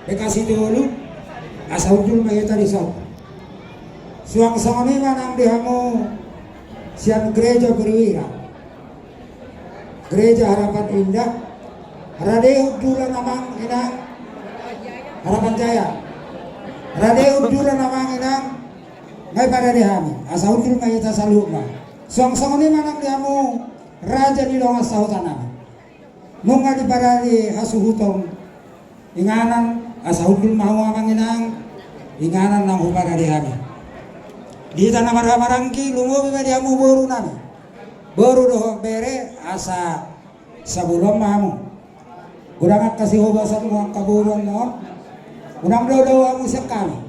Dikasih dulu asa ujul mayita di sana. Suang sangoni manang dihamu siang gereja perwira. Gereja Harapan Indah. Rade ujulan namang inang Harapan Jaya. Rade ujulan namang inang may pada dihami. Asa ujul mayita saluma. Suang sangoni manang dihamu raja di longas sahutanami. Nunga di parali hasuhutong inganan asa ujul mahu amang inang inganan nang hupada dihami. Di tanah marangki lungo bima diamu boru nami. Boru doh bere asa sabulom mamu. Kurang kasih hoba satu muang kaburuan mo. Unang dodo amu siap kami.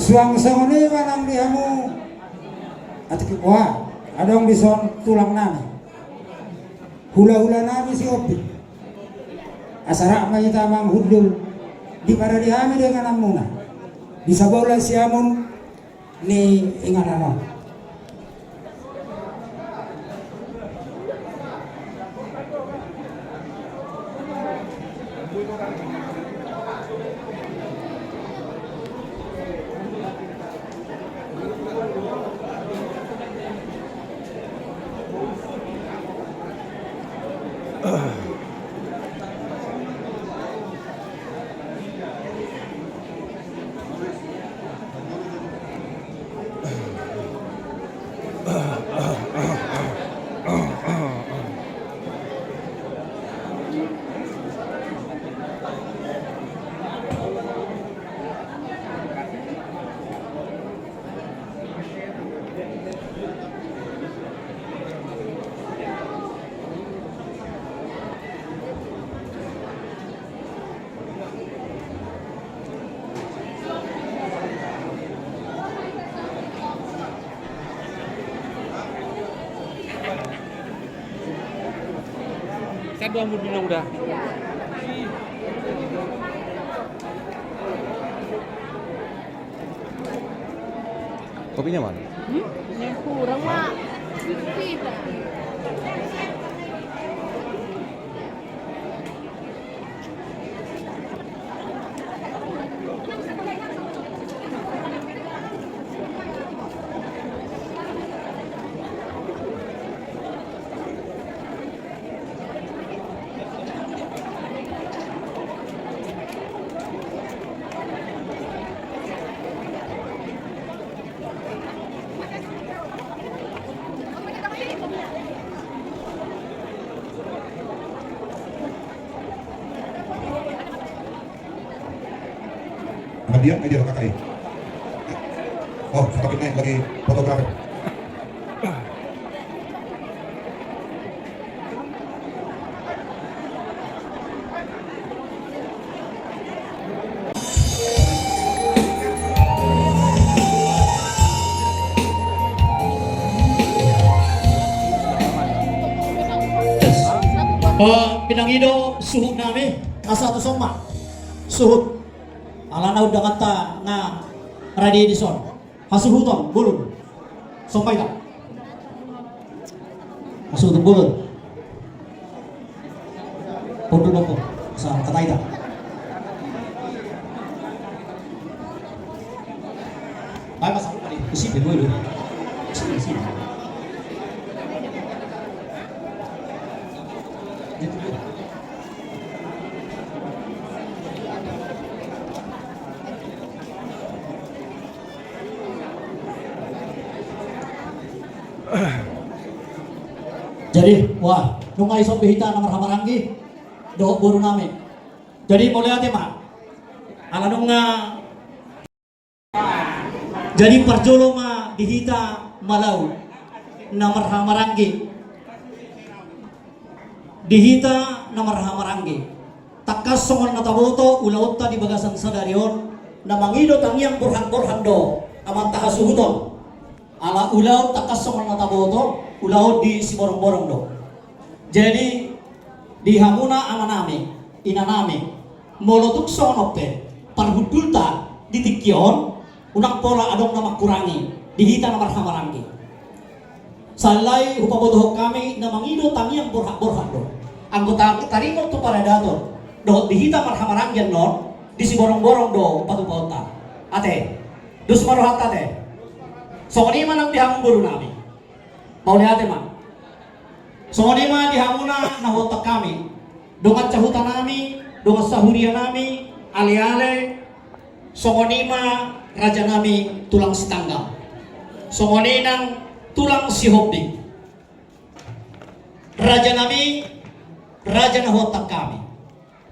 Suang sangoni manang dihamu ati wah adong bison tulang nami hula-hula nami si opi asara may tamang hudul di para dihami dengan amuna bisa bola si amun ni inganano. Kan 2 minggu udah. Kopinya mana? Yang kurang mak. Tidak. Dia media kakak. Oh, tapi naik lagi fotografer. Pinangido suhud nami asa to soma suhud alana udah kata nga ready dison hasuhuton bulun sompai tak hasuhuton bulun pundu nopo sa katay tak ay masak pa rin isipin mo yun isipin jadi wah nung ay isong bihita ng marhamaranggi doho buro namin jadi mulai ate mak ala nung jadi parjolo ma dihita malaw na marhamaranggi dihita na marhamaranggi takas songon nataboto ulaot ta di bagasan sa darion na mangidot ang iyang burhan-burhan do amang takasuhuton ala ulaw takas songon nataboto ulaw di si borong-borong do jadi di hamuna ama nami ina nami molotuk sonope parhudulta ditikyon unang pola adong nama kurangi dihita na marhamaranggi salay upabodoh kami na mangido tangiang borhak-borhak do anggota taringo to para daton do dihita marhamaranggi non di si borong-borong do patupauta ate dus marohat ate so ni manang dihamon guru nami mau lihat man so ni man dihamuna na hotak kami dongat cahutan nami dongat sahuria nami ale-ale songonima raja nami tulang si tangga songoninang tulang si hobi raja nami raja na hotak kami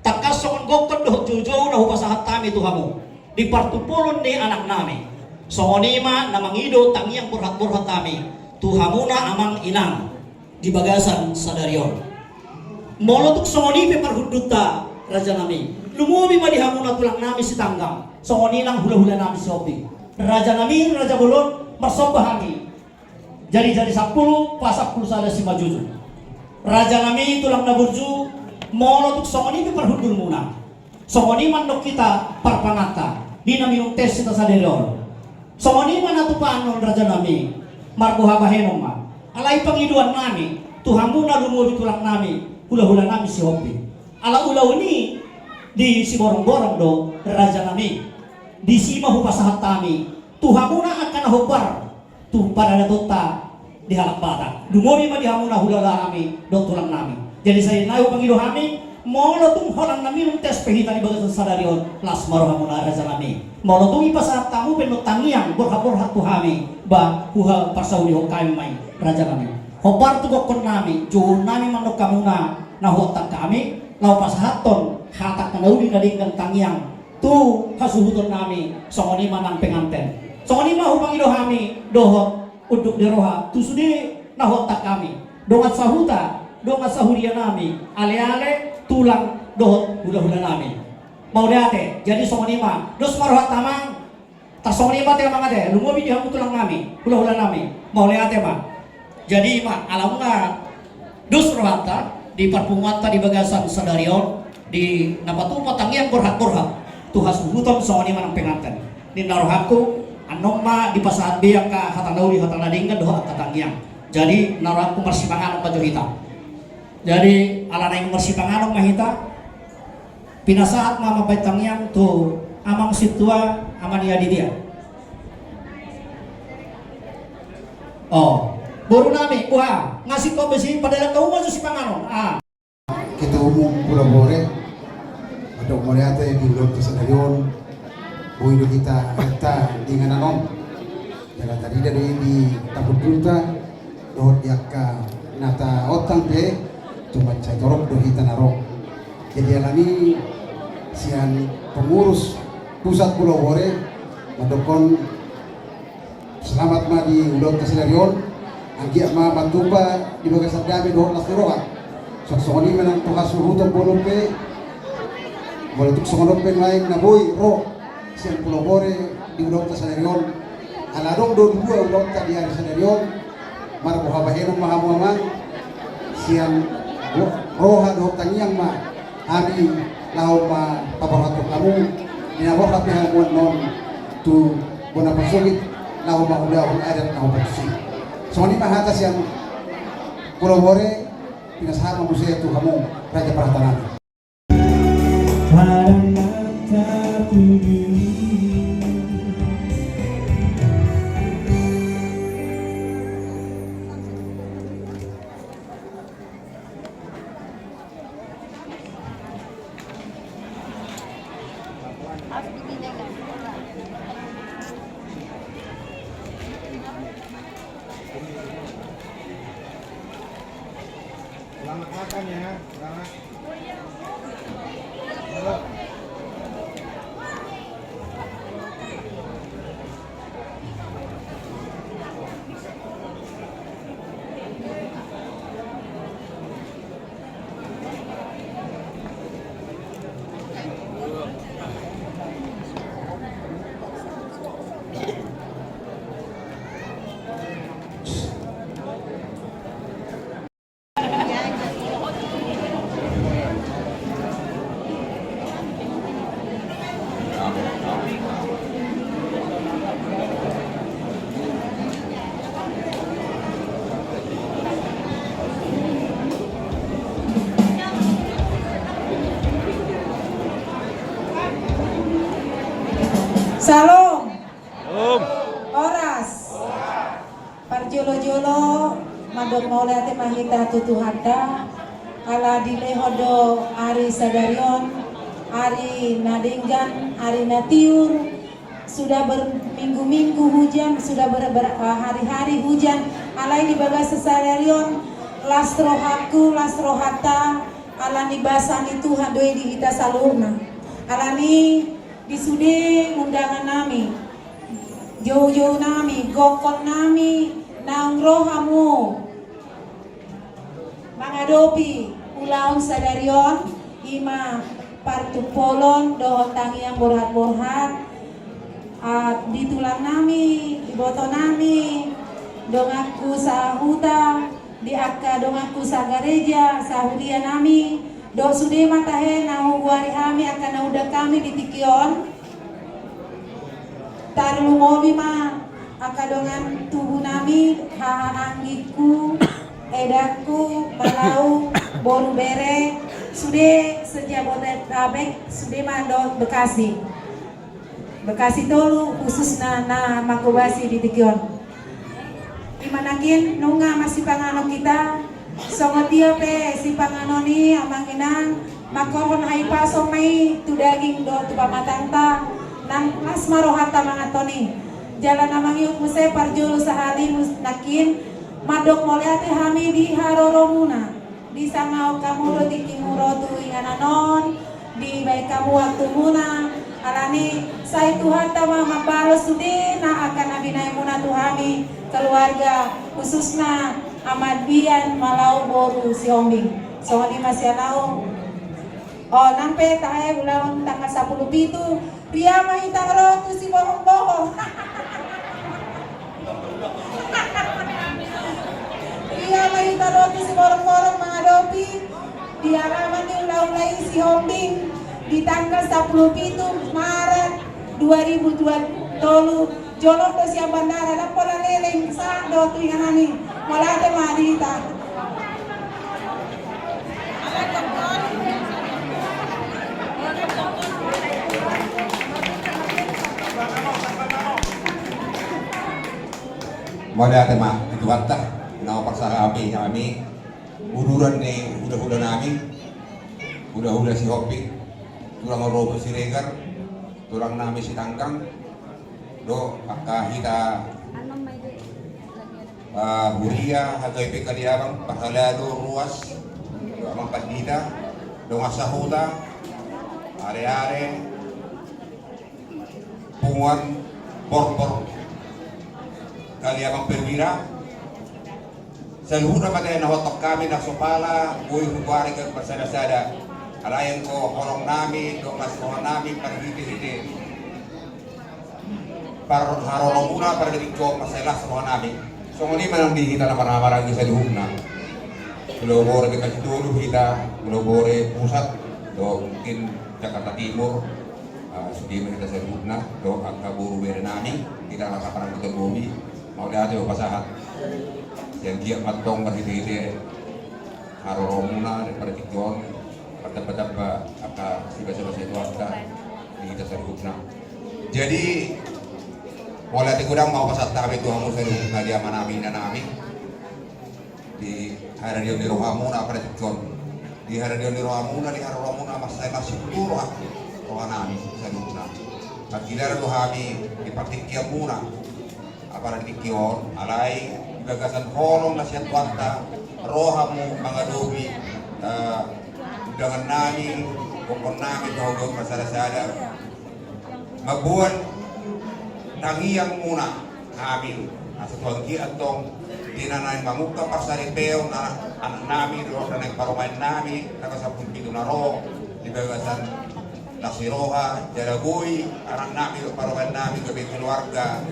takas songon gokon doh jujo na hupasahat kami tuhamu di partupulon ni anak nami songonima na mangido tangiang burhat-burhat kami tuhamuna amang inang di bagasan sadarion molotuk songonipe parhuduta raja nami lumubi madihamuna tulang nami si tanggang songoninang hula-hula nami si hobi raja nami raja bolon masobahami jadi 10 pasak puluh sada si majuju raja nami tulang naburju molotuk songonipe parhudul muna songoni mandok kita parpangata di nami yung tes kita sa derol songoni manatupaan non raja nami marbuha bahenom ma alay pangiduan nami tuhamuna lumubi tulang nami hula-hula nami si hobi ala ulaw ni di si borong-borong do raja nami di si mahupasahat kami tuhamuna akan nahubar tu para datota di halak batak lumubi ma dihamuna hula-hula nami do tulang nami jadi saya nayo pangido kami molo tung holang nami nung tes pehita di bagasan sadarion las marohamuna raja nami molo tung ipasahat tamu penot tangiang borha-borha tuhami ba huha pasauli ho kami may raja nami hobar tu gokon nami juhun nami manok kamuna na hotak kami lau pasahaton hatak na nauli na dinggan tangiang tu hasuhuton nami songoni manang penganten songoni mahupang ido kami dohot uduk deroha tu sudi na hotak kami dongat sahuta dongat sahuria nami ale-ale tulang dohot hula-hula nami mau date jadi songoni ma dos marohat tamang tak songoni ma te mangate lumobi dihamu tulang nami hula-hula nami mau date ma jadi ma alamuna dos rohata di parpumata di bagasan sadarion di napatupa tangiang borhat-borhat tuhas huton songoni manang penganten ni narohaku anong ma di pasahan biang ka hatanauli hatanadinggan doha tatangiang jadi narohaku marsipanganong majorita jadi ala na yung marsipanganong mahita pinasahat mama tangiang tu amang situa amania di dia oh baru nami, wah ngasih kau besi padahal kau masuk si panganon. Kita umum Pulau-Bore, ada umurnya di Ulot Sadarion, buido kita dengan anom. Jalan tadi dari di Tabut Dulta, dohot yaka nata otang pe, cuma cai torok do kita narok. Jadi alami sian pengurus pusat Pulau-Bore, madokon selamat ma di Ulot Sadarion. Anggi ma bantupa di bagasan dami dohot las turoka songoni menang tukas suhutan bolompe bolotuk songonope lain na boy ro siang Pulau-Bore di Ulot Sadarion aladong do dua Ulot di Sadarion mar buha baherum mahamuamang siang roha dohot tangiang ma ami lau ma paborhato kamu dinabohat hamuan non tu bona pasugit lau ma udah adat lau patusi Songoni mahatas yang Pulau-Bore pinasahan manusia itu kamu raja perhatanan. Selamat makan ya. Selamat. Salam. Om. Oras. Parjolo-jolo madok maulate mahita tutuhata ala dilehodo ari sadarion ari nadinggan ari natiur sudah berminggu-minggu hujan sudah hari-hari hujan alai di bagas sadarion lastrohaku lastrohata ala nibasani Tuhan doi di hita salurna alani disude undangan nami jauh-jauh nami gokon nami nang rohamu mangadopi ulang sadarion ima partupolon dohotang yang borhat-borhat di tulang nami di boto nami dongaku sahuta di akka dongaku sagareja sahuria nami do sude matahe nahu wari hami akan nauda kami di tikion taru ngobi ma akadongan tubuh nami haanggiku edaku balau boru bere sude sejabotet tabek sude mando Bekasi tolu khusus na makobasi di tikion imanakin nunga masih pangano kita songotia pe si pangano ni amanginang makohon hai paso mai tu daging do tu pamatanta nang mas marohata mangatoni jalan namang yuk muse parjolo sahali nakin madok moleate hami di haroromuna di sangau kamu di kimuro tu ingananon di baik kamu waktu muna alani saya Tuhan tama mabalos sudi na akan abinay muna tuhami keluarga khususnya Ahmad Bian Malau Boru si Hombing so di Masyanaw nampe tayo ulang tanggal 10 pitu Ria mahitang roto si bohong-bohong Ria mahitang roto si bohong-bohong mga dopi di halaman ni ulang-ulay si Hombing di tanggal 10 pitu Maret 2020 jolok do siya bandara na pola leleng sa do tuinganani malate madita Malate ma itu bantah na paksa kami uduran ni udah nami udah si Hopi tulang robo si Regar tulang nami si Tangkang do akahita Huria hagay pekaliabang pahalado ruas do amang pandida do ngasahuta are-are punguan porpor kaliabang perwira sa luhod naman tayo nahotok kami na supala buhay hubari kag parsada-sada alayan ko kolong namin do ngasahuan namin parhiti-hiti para harong muna para di ko maselas sa mga namin. So ngunit man ang dihita na marami sa luhog na. Kulobore kita situlo hita, kulobore pusat, do mungkin Jakarta Timur, sudiman kita sa luhog na, do ang kaburu bere namin, kita nakaparang kita bumi, mau lihat o pasahat. Yang dia matong berhiti-hiti, harong muna daripada tikon, pada apa siba-siba situasi di kita sa luhog na. Jadi wala ti gudang mau pasat kami Tuhan mo sa luhog na diyaman namin na namin di haradiyo ni Rohamuna pada tikon di haradiyo ni Rohamuna di Rohamuna masay masipuro roha namin sa luhog na at kilala ko kami di patikyan muna para tikyon alay gagasan honong na siya tuwanta roha mo mga dobi undangan namin kukon namin kahugog masalasada magbuwan tangiyang muna namin sa tuwanggi at tong dinanay mamukta pa sa ripeo na anak namin roh na nagparumain namin nakasapun pito na roh ibagasan Nasiroha, Jalagoy anak namin parumain namin gabi keluarga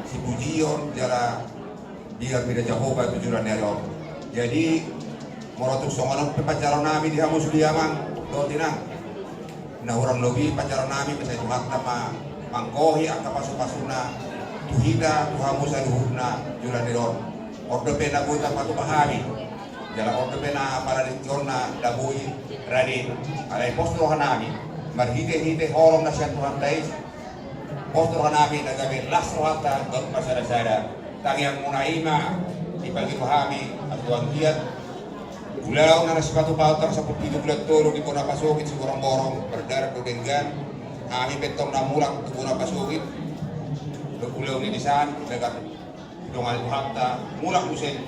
si Bujion jala biar bida Jehovah tujuan neror jadi morotuk songalang pepacaran namin di hamus diamang do tinang na urang lobi pacaran namin sa Tuhan ma mangkohi ang kapasu-pasuna tuhida tuhamu sa luhuna jula niron ordo pena buta patubahami jala ordo pena para dition na dabuin radin alay postro hanami marhite-hite horong na siya Tuhan dais postro hanami nagabi lastro hata got pasada-sada tangyang munaima ipagipahami at Tuhan hiyat ulaw na nasipatu pautar sa putito bulat tolo di ko napasukit sigurang borong berdarah denggan kami betong na mulak di ko napasukit ulaw ni disan dagat dongal buhata mulak musin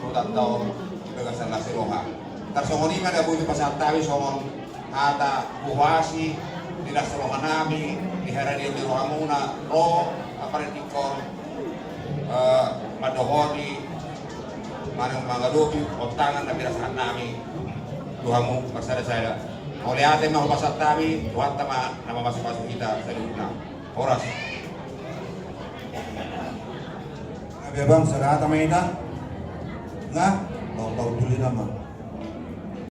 tutat tao bagasan nasiroha tarsongoni man abuti pasatawi songon hata buhasi dinasiroha nami diharani di rohamuna ro aparetikon madohoni manang mga lupi o tangan na birasahan namin Tuhamu magsada-sada oleh atin mahupasat kami Tuhan tama na mamasok-masok kita sa loob na oras Abang, sa lahat ng mga ina nga, bawang-bawang tuloy naman.